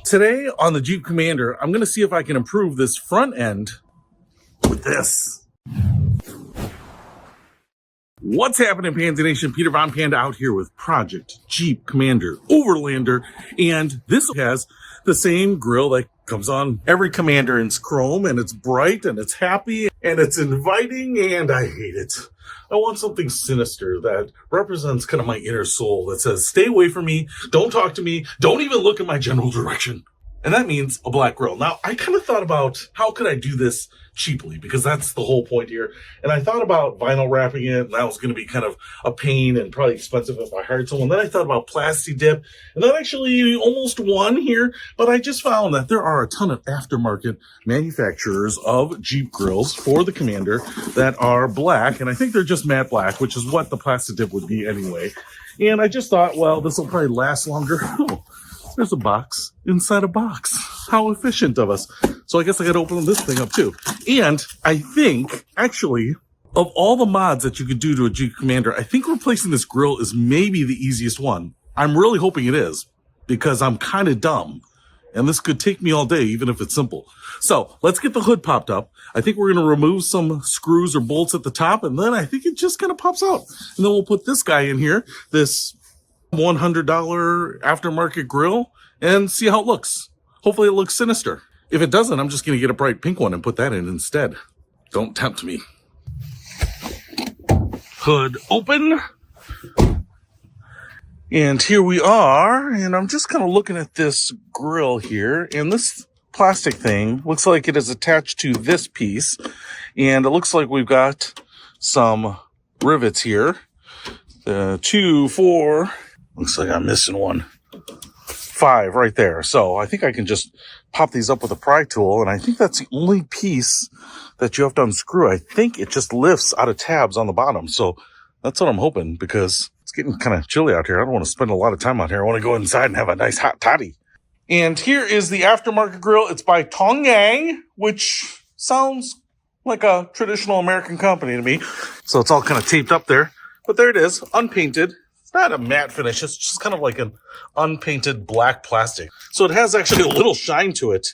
Today on the Jeep Commander, I'm going to see if I can improve this front end with this. What's happening, Panda Nation? Peter Von Panda out here with Project Jeep Commander Overlander, and this has the same grille that comes on every Commander. It's chrome, and it's bright, and it's happy, and it's inviting, and I hate it. I want something sinister that represents kind of my inner soul that says, stay away from me, don't talk to me, don't even look in my general direction. And that means a black grille. Now, I kind of thought about how could I do this cheaply, because that's the whole point here. And I thought about vinyl wrapping it, and that was going to be kind of a pain and probably expensive if I hired someone. Then I thought about plasti dip, and that actually almost won here. But I just found that there are a ton of aftermarket manufacturers of Jeep grills for the Commander that are black, and I think they're just matte black, which is what the plasti dip would be anyway. And I just thought, well, this will probably last longer. There's a box inside a box. How efficient of us. So I guess I got to open this thing up too. And I think, actually, of all the mods that you could do to a Jeep Commander, I think replacing this grille is maybe the easiest one. I'm really hoping it is, because I'm kind of dumb. And this could take me all day, even if it's simple. So let's get the hood popped up. I think we're going to remove some screws or bolts at the top, and then I think it just kind of pops out. And then we'll put this guy in here, this $100 aftermarket grill, and see how it looks. Hopefully it looks sinister. If it doesn't, I'm just going to get a bright pink one and put that in instead. Don't tempt me. Hood open. And here we are, and I'm just kind of looking at this grill here, and this plastic thing looks like it is attached to this piece, and it looks like we've got some rivets here. 2, 4, looks like I'm missing one. 5 right there. So I think I can just pop these up with a pry tool, and I think that's the only piece that you have to unscrew. I think it just lifts out of tabs on the bottom. So that's what I'm hoping, because it's getting kind of chilly out here. I don't want to spend a lot of time out here. I want to go inside and have a nice hot toddy. And here is the aftermarket grill. It's by Tongyang, which sounds like a traditional American company to me. So it's all kind of taped up there. But there it is, unpainted. It's not a matte finish. It's just kind of like an unpainted black plastic. So it has actually a little shine to it,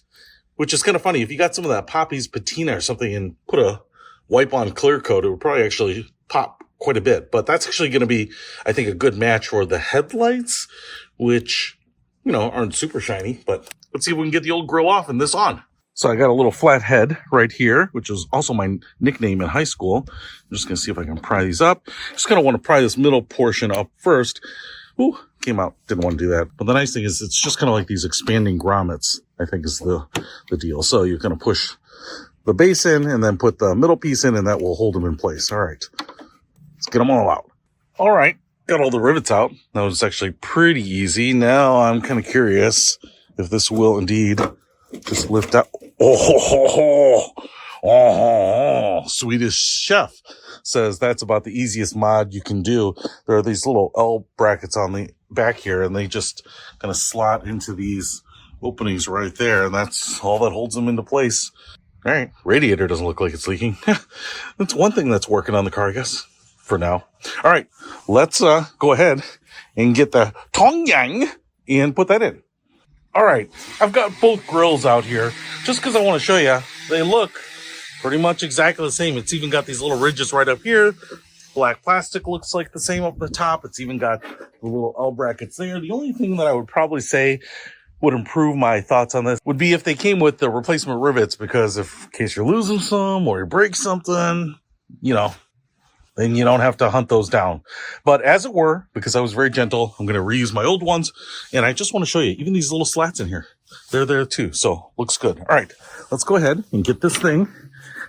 which is kind of funny. If you got some of that Poppy's patina or something and put a wipe-on clear coat, it would probably actually pop quite a bit. But that's actually going to be, I think, a good match for the headlights, which, you know, aren't super shiny. But let's see if we can get the old grill off and this on. So I got a little flat head right here, which was also my nickname in high school. I'm just going to see if I can pry these up. Just kind of want to pry this middle portion up first. Ooh, came out. Didn't want to do that. But the nice thing is it's just kind of like these expanding grommets, I think is the deal. So you're going to push the base in and then put the middle piece in, and that will hold them in place. All right. Let's get them all out. All right. Got all the rivets out. That was actually pretty easy. Now I'm kind of curious if this will indeed just lift out. Swedish chef says that's about the easiest mod you can do. There are these little L brackets on the back here, and they just kind of slot into these openings right there, and that's all that holds them into place. All right, radiator doesn't look like it's leaking. That's one thing that's working on the car, I guess, for now. All right, let's go ahead and get the Tongyang and put that in. All right, I've got both grills out here just because I want to show you. They look pretty much exactly the same. It's even got these little ridges right up here. Black plastic looks like the same up the top. It's even got the little L brackets there. The only thing that I would probably say would improve my thoughts on this would be if they came with the replacement rivets, because if in case you're losing some or you break something, you know, then you don't have to hunt those down. But as it were, because I was very gentle, I'm going to reuse my old ones. And I just want to show you, even these little slats in here, they're there too. So looks good. All right, let's go ahead and get this thing.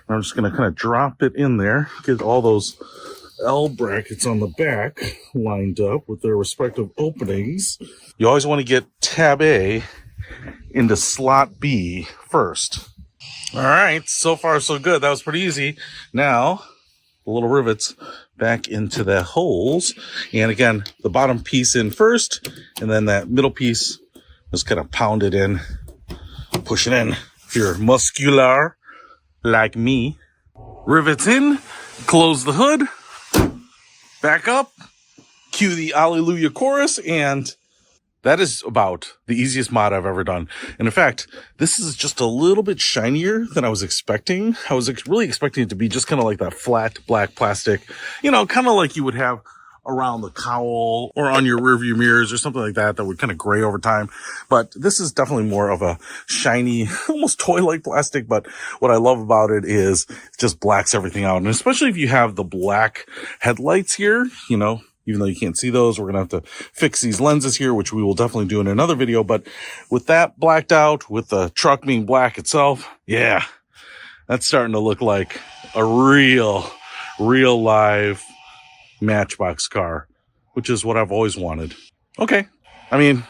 I'm just going to kind of drop it in there, get all those L brackets on the back lined up with their respective openings. You always want to get tab A into slot B first. All right, so far so good. That was pretty easy. Now, the little rivets back into the holes. And again, the bottom piece in first, and then that middle piece just kind of pound it in, push it in. If you're muscular like me, rivets in, close the hood, back up, cue the Alleluia chorus, and that is about the easiest mod I've ever done. And in fact, this is just a little bit shinier than I was expecting. I was really expecting it to be just kind of like that flat black plastic, you know, kind of like you would have around the cowl or on your rearview mirrors or something like that would kind of gray over time. But this is definitely more of a shiny, almost toy-like plastic. But what I love about it is it just blacks everything out. And especially if you have the black headlights here, you know, even though you can't see those, we're going to have to fix these lenses here, which we will definitely do in another video. But with that blacked out, with the truck being black itself, yeah, that's starting to look like a real live Matchbox car, which is what I've always wanted. Okay. I mean,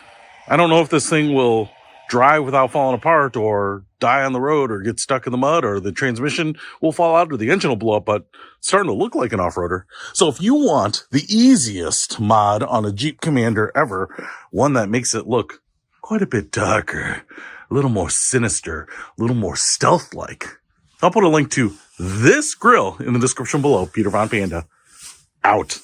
I don't know if this thing will drive without falling apart or die on the road or get stuck in the mud or the transmission will fall out or the engine will blow up, but it's starting to look like an off-roader. So if you want the easiest mod on a Jeep Commander ever, one that makes it look quite a bit darker, a little more sinister, a little more stealth-like, I'll put a link to this grill in the description below. Peter Von Panda, out.